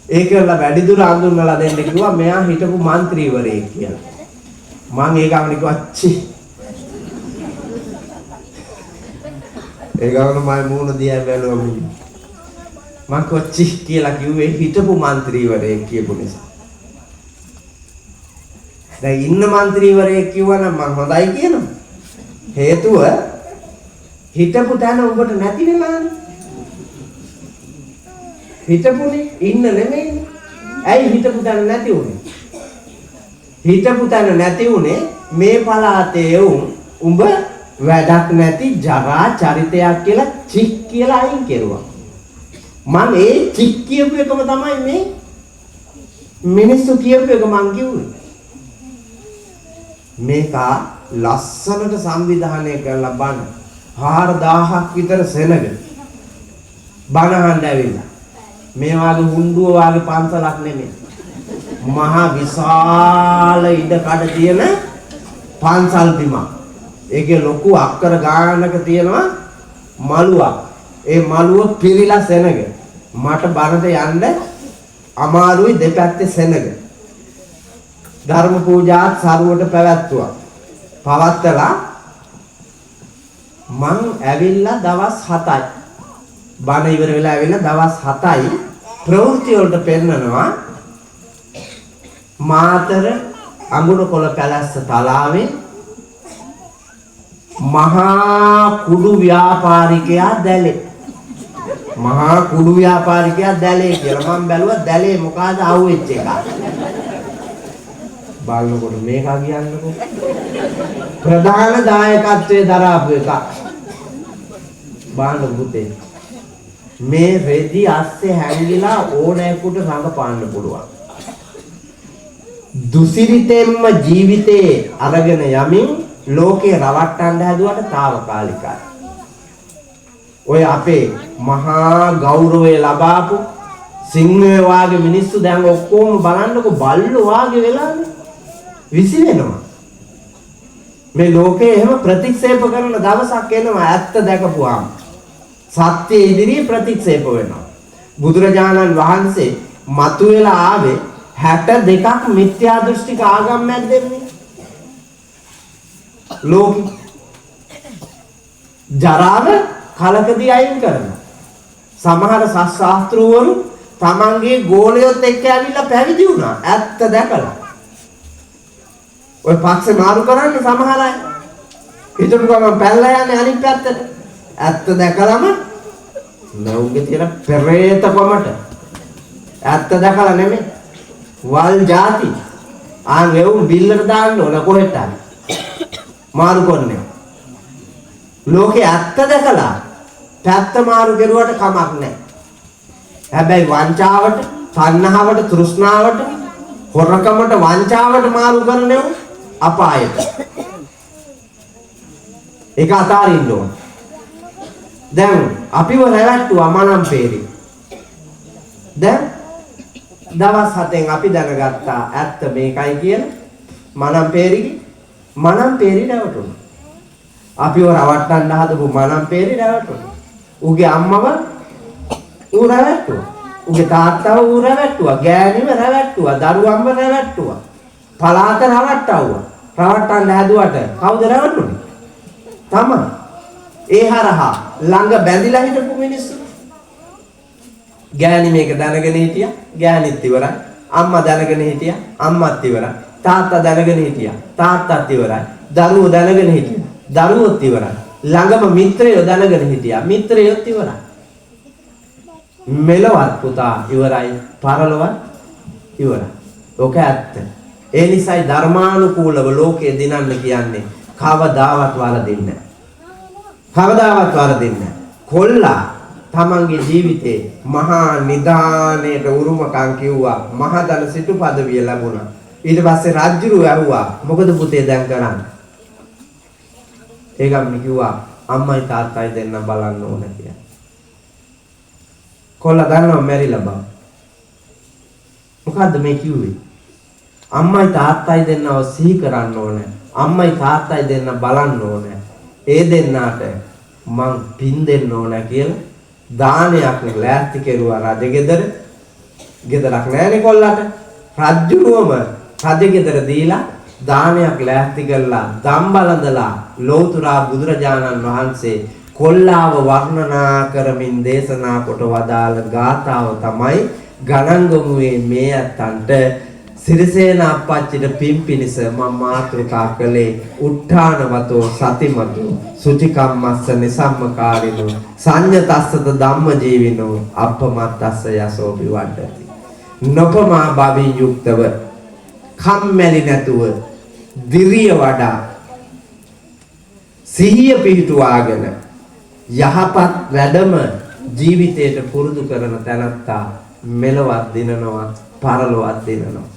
Speaker 1: ඒකලා වැඩිදුර අඳුරලා දෙන්න කිව්වා මෙයා හිටපු മന്ത്രിවරයෙක් කියලා. මම ඒ ගමන කිව්වා චි. ඒ ගමන මම මූණ දිහා බැලුවා මම කොච්චි කියලා කිව්වේ හිටපු മന്ത്രിවරයෙක් කියපු නිසා. දැන් ඉන්න മന്ത്രിවරයෙක් කිව්වනම් මම හොඳයි කියනවා. හේතුව හිටපු තැන උඹට නැති වෙලානේ. හිටපුනේ ඉන්න නෙමෙයි. ඇයි හිටපු තැන නැති උනේ? හිටපු තැන නැති උනේ මේ පළාතේ උඹ වැඩක් නැති ජරා චරිතයක් කියලා චික් කියලා අයින් කෙරුවා. මම ඒ චික් කියපු එකම තමයි මේ මිනිස්සු කියපු එක මං කිව්වේ. මේක ලස්සනට සංවිධානය කරලා බණ 4000ක් විතර සෙනග බණහන් ඇවිල්ලා මේ වාගේ හුඬුව වාගේ පන්සලක් නෙමෙයි මහා විශාල ඉඩකඩ තියෙන පන්සල් බිමක්. ඒකේ ලොකු අක්කර ගානක තියෙනවා මළුවක්. ඒ මළුව පිරීලා සෙනග මට බණට යන්න අමාරුයි දෙපැත්තේ සෙනග. ධර්ම පූජාත් සරුවට පැවැත්තුවා. පවත්තලා මං ඇවිල්ලා දවස් 7යි. බණ ඉවර වෙලා ඇවිල්ලා දවස් 7යි ප්‍රවෘත්ති වලට පෙන්නනවා මාතර අඟුණකොළ පැලැස්ස තලාවේ මහා කුඩු ව්‍යාපාරිකයා දැලේ. මහා කුඩු ව්‍යාපාරිකයා දැලේ කියලා මම බැලුවා දැලේ මොකಾದ ආවෙච්ච එක. බලනකොට මේක කියන්නකො ප්‍රධාන දායකත්වයේ දරාපු එක. බාන්න පුතේ මේ රෙදි අස්සේ හැංගිලා ඕනෑකට රඟපාන්න පුළුවන්. දුසිරිතෙන්ම ජීවිතේ අරගෙන යමින් ලෝකේ රවට්ටන්න හැදුවට తాවකාලිකයි. ඔය අපේ මහා ගෞරවය ලබාපු සිංහය වාගේ මිනිස්සු දැන් ඔක්කොම බලන්නකො බල්ලෝ වාගේ වෙලානේ විසි වෙනවා. මේ ලෝකේ එහෙම ප්‍රතික්ෂේප කරන දවසක් එනවා ඇත්ත දැකපුවාම. සත්‍ය ඉදිරියේ ප්‍රතික්ෂේප වෙනවා. බුදුරජාණන් වහන්සේ මතුවලා ආවේ 62ක් මිත්‍යා දෘෂ්ටික ආගම්යක් දෙන්නේ. ලෝකෙ ජරාව කලකදී අයින් කරනවා. සමහර ශාස්ත්‍රවරු තමන්ගේ ගෝලයොත් එක්ක ඇවිල්ලා පැවිදි වුණා. ඇත්ත දැකලා. ඔය පක්ෂේ මාරු කරන්නේ සමහර අය. හිතපු ගමන් පැනලා යන්නේ අනිත් පැත්තට. ඇත්ත දැකලම නෝගේ තියෙන පෙරේතකමට. ඇත්ත දැකලා නෙමෙයි. වල් ಜಾති. ආන් එවුන් බිල්ලට දාන්න ඕන කොහෙට හරි. මාරු කරන්නේ. ලෝකේ ඇත්ත දැකලා පැත්ත මාරු කරුවට කමක් නැහැ. හැබැයි වංචාවට, තණ්හාවට, තෘෂ්ණාවට, හොරකමට, වංචාවට මාරු කරන්නේ අපායට. ඒක අතාරින්න ඕන. දැන් අපිව රැවට්ටුවා මනම්පේරි. දැන් දවස් 7න් අපි දැනගත්තා ඇත්ත මේකයි කියලා. මනම්පේරි රැවටුණා. අපිව රවට්ටන්න හදපු මනම්පේරි රැවටුණා. ඌගේ අම්මව ඌ රැවට්ටුවා. ඌගේ තාත්තව ඌ රැවට්ටුවා. ගෑණිව රැවට්ටුවා. දරුවන්ව රැවට්ටුවා. පලාත රවට්ටවුවා. රවට්ටන්න හැදුවට කවුද රැවටුනේ? තමයි. ඒ හරහා ළඟ බැඳිලා හිටපු මිනිස්සු. ගෑණි මේක දැනගෙන හිටියා. ගෑණිත් ඉවරයි. අම්මා දැනගෙන හිටියා. අම්මත් ඉවරයි. තාත්තා දැනගෙන හිටියා. තාත්තත් ඉවරයි. දරුවෝ දැනගෙන හිටියා. දරුවොත් ඉවරයි. ළඟම මිත්‍රයෝ දැනගෙන හිටියා. මිත්‍රයොත් ඉවරයි. මෙලවත් පුතා ඉවරයි. පරලොවත් ඉවරයි. ඔක ඇත්ත. ඒ නිසායි ධර්මානුකූලව ලෝකයේ දිනන්න කියන්නේ කවදාවත් වරදින්නේ නැහැ. කවදාවත් වරදින්නේ නැහැ. කොල්ලා තමන්ගේ ජීවිතේ මහා නිදානයේ උරුමකම් කිව්වා. මහදන සිටු පදවිය ලැබුණා. ඊට පස්සේ රජුරු ඇහුවා මොකද පුතේ දැන් කරන්නේ? ඒකම කිව්වා අම්මයි තාත්තයි දෙන්න බලන්න ඕන කියලා. කොල්ලා දන්නව මැරිලා බා. මොකද්ද මේ කිව්වේ? අම්මයි තාත්තයි දෙන්නව සිහි කරන්න ඕනේ. අම්මයි තාත්තයි දෙන්න බලන්න ඕනේ. ඒ දෙන්නාට මං පින් දෙන්න ඕනේ කියලා දානයක් ලෑස්ති කෙරුවා රජගෙදර. ගෙදරක් නැහැනේ කොල්ලට. රජුරුවම රජගෙදර දීලා දානයක් ලෑස්ති කරලා දම් බලඳලා ලෞතුරා බුදුරජාණන් වහන්සේ කොල්ලාව වර්ණනා කරමින් දේශනා කොට වදාළ ගාථාව තමයි ගණන්ගමුවේ මේ අතන්ට සිරිසේන අප්පච්චිට පින් පිනිස මම මාතෘකා කළේ උත්තානවතෝ සතිමතෝ සුචිකම්මස්ස නිසම්මකාරිනෝ සංයතස්සද ධම්මජීවිනෝ අප්පමත්තස්ස යසෝ විවණ්ඩති. නොපමා භවී යුක්තව කම්මැලි නැතුව දිරිය වඩා සිහිය පිහිටුවාගෙන යහපත් වැඩම ජීවිතයට පුරුදු කරන තැනත්තා මෙලොවත් දිනනවා පරලොවත් දිනනවා.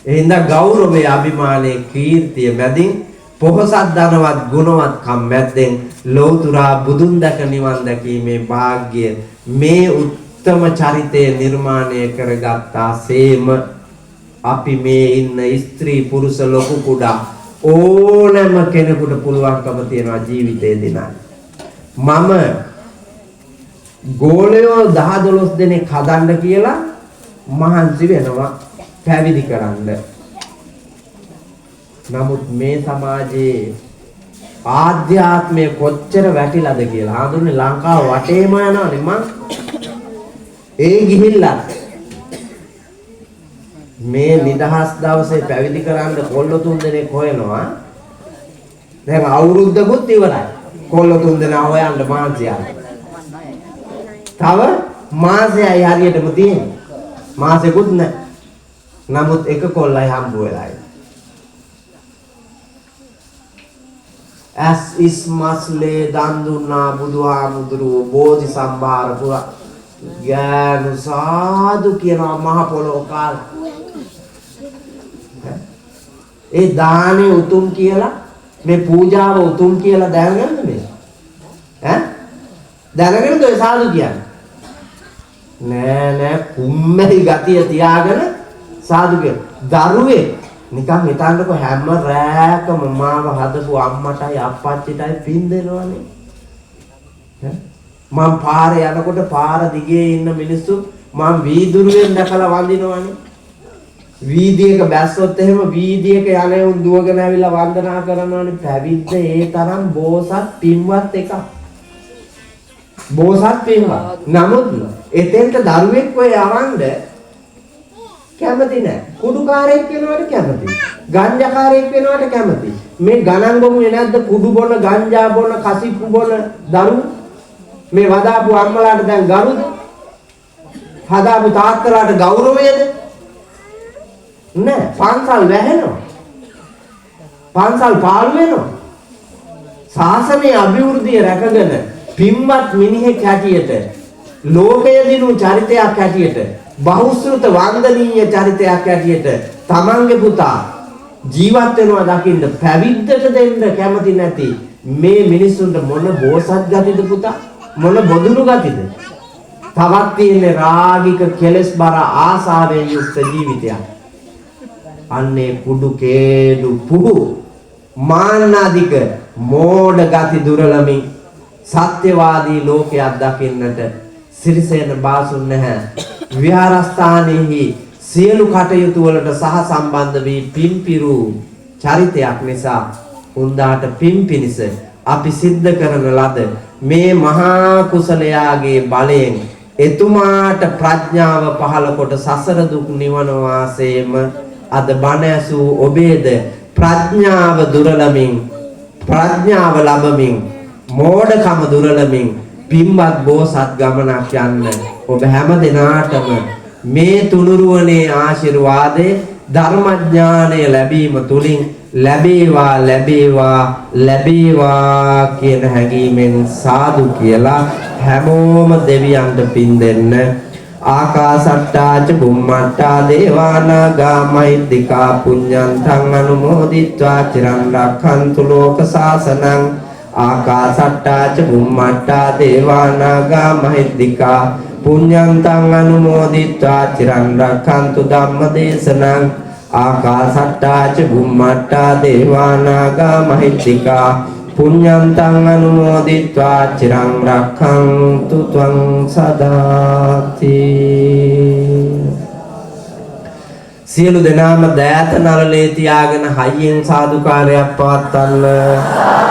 Speaker 1: එහෙනම් ගෞරවයේ අභිමානයේ කීර්තිය මැදින් පොහොසත් ධනවත් ගුණවත් කම් මැද්දෙන් ලෞතුරා බුදුන් දැක නිවන් දැකීමේ වාග්ය මේ උත්තම චරිතය නිර්මාණය කරගත්තා සේම අපි මේ ඉන්න ස්ත්‍රී පුරුෂ ලොකු කුඩා ඕනෑම කෙනෙකුට පුළුවන්කම තියෙනවා ජීවිතේ දිනන්න. මම ගෝලයෝ 10-12 දෙනෙක් හදන්න කියලා මහන්සි වෙනවා පැවිදි කරන්න. නමුත් මේ සමාජයේ ආධ්‍යාත්මය කොච්චර වැටිලාද කියලා හඳුන්නේ ලංකාව වටේම යනවානේ මං. ඒ ගිහිල්ලා මේ නිදහස් දවසේ පැවිදි කරන්න කොල්ල 3 දෙනෙක් හොයනවා. දැන් අවුරුද්දකුත් ඉවරයි. කොල්ල 3 දෙනා හොයන්න මාන්සියක්. තව මාසෙයි හරියටම තියෙන්නේ. මාසෙකුත් නැහැ. නමුත් එක කොල්ලයි හම්බ වෙලා ඉන්නේ. ඇස් ඉස් මස්ලේ දන් දුන්නා බුදුහාමුදුරුවෝ බෝධි සම්භාර පුරා ගෑනු සාදු කියනවා මහ පොළොව කාලා. ඒ දානේ උතුම් කියලා මේ පූජාව උතුම් කියලා දැනගන්න මේ ඈ දැනගෙනද ඔය සාදු කියන්නේ? නෑ කුම්මැලි ගතිය තියාගෙන සාදු කියන දරුවේ නිකන් හිතන්නකො හැම රැයකම මාව හදපු අම්මටයි අප්පච්චිටයි පින් දෙනවනේ. මම පාරේ යනකොට පාර දිගේ ඉන්න මිනිස්සු මම වීදුරුවෙන් දැකලා වඳිනවනේ. වීදියේක බැස්සොත් එහෙම වීදියේක යන්නේ උන් දුවගෙන ඇවිල්ලා වන්දනා කරනවනේ. පැවිද්ද ඒ තරම් බෝසත් පින්වත් එකක්. බෝසත් පින්වත්. නමුත් එතෙන්ට දරුවෙක් ඔය යවන්න කැමති නැහැ. කුඩුකාරයෙක් වෙනවට කැමති. ගංජාකාරයෙක් වෙනවට කැමති. මේ ගණන් ගමුනේ නැද්ද කුඩු බොන, ගංජා බොන, කසිප්පු බොන දරුවෝ මේ වදාපු අම්මලාට දැන් ගරුද? හදාපු තාත්තලාට ගෞරවයද? නෑ. පන්සල් වැහෙනවා. පන්සල් පාළු වෙනවා. ශාසනයේ අභිවෘද්ධිය රැකගෙන පින්වත් මිනිහෙක් හැටියට ලෝකය දිනු චරිතයක් හැටියට බහුශ්‍රත වන්දනීය චරිතයක් හැටියට තමන්ගේ පුතා ජීවත් වෙනවා දකින්න පැවිද්දට දෙන්න කැමති නැති මේ මිනිස්සුන්ට මොන බෝසත් ගතිද පුතා? මොන බොදුණු ගතිද? තවත් තියෙන රාගික කෙලස් බර ආසාවෙන් යුක්ත ජීවිතයක්. අන්නේ කුඩු කේඩු පුඩු මාන්නාදික මෝඩ ගති දුරලමින් සත්‍යවාදී ලෝකයක් දකින්නට සිරිසේන බාසුන් නැහැ. විහාරස්ථානයේහි සියලු කටයුතු වලට සහ සම්බන්ධ වී පිම්පිරු චරිතයක් නිසා උන්දාට පින් පිනිස අපි සිද්ධ කරන ලද මේ මහා කුසලයාගේ බලයෙන් එතුමාට ප්‍රඥාව පහළ කොට සසර දුක් නිවන වාසයේම අද බණ ඇසූ ඔබේද ප්‍රඥාව දුරලමින් ප්‍රඥාව ලැබමින් මෝඩකම දුරලමින් පින්වත් බෝසත් ගමනක් යන්න ඔබ හැම දිනාටම මේ තුනුරුවනේ ආශිර්වාදේ ධර්මඥානය ලැබීම තුලින් ලැබේවා ලැබේවා ලැබේවා කියන හැඟීමෙන් සාදු කියලා හැමෝම දෙවියන්ට පින් දෙන්න. ආකාසට්ටා ච බුම්මට්ටා දේවානාගා මහිද්దికා පුඤ්ඤන්තං අනුමෝදිත්වා චිරන් රක්ඛන්තු ලෝක සාසනං. ආකාසට්ටා ච බුම්මට්ටා දේවානාගා මහිද්దికා පුඤ්ඤන්තං අනුමෝදිත්වා චිරන් රක්ඛන්තු ධම්මදේශනං. ආකාසට්ටා ච බුම්මට්ටා දේවානාගා මහිද්దికා පුඤ්ඤන්තං අනුමෝදිත්වා චිරං රක්ඛන්තු ත්වං සදාති. සියලු දෙනාම දෑත නරලේ තියාගෙන හයියෙන් සාදුකාරයක් පවත්වන්න.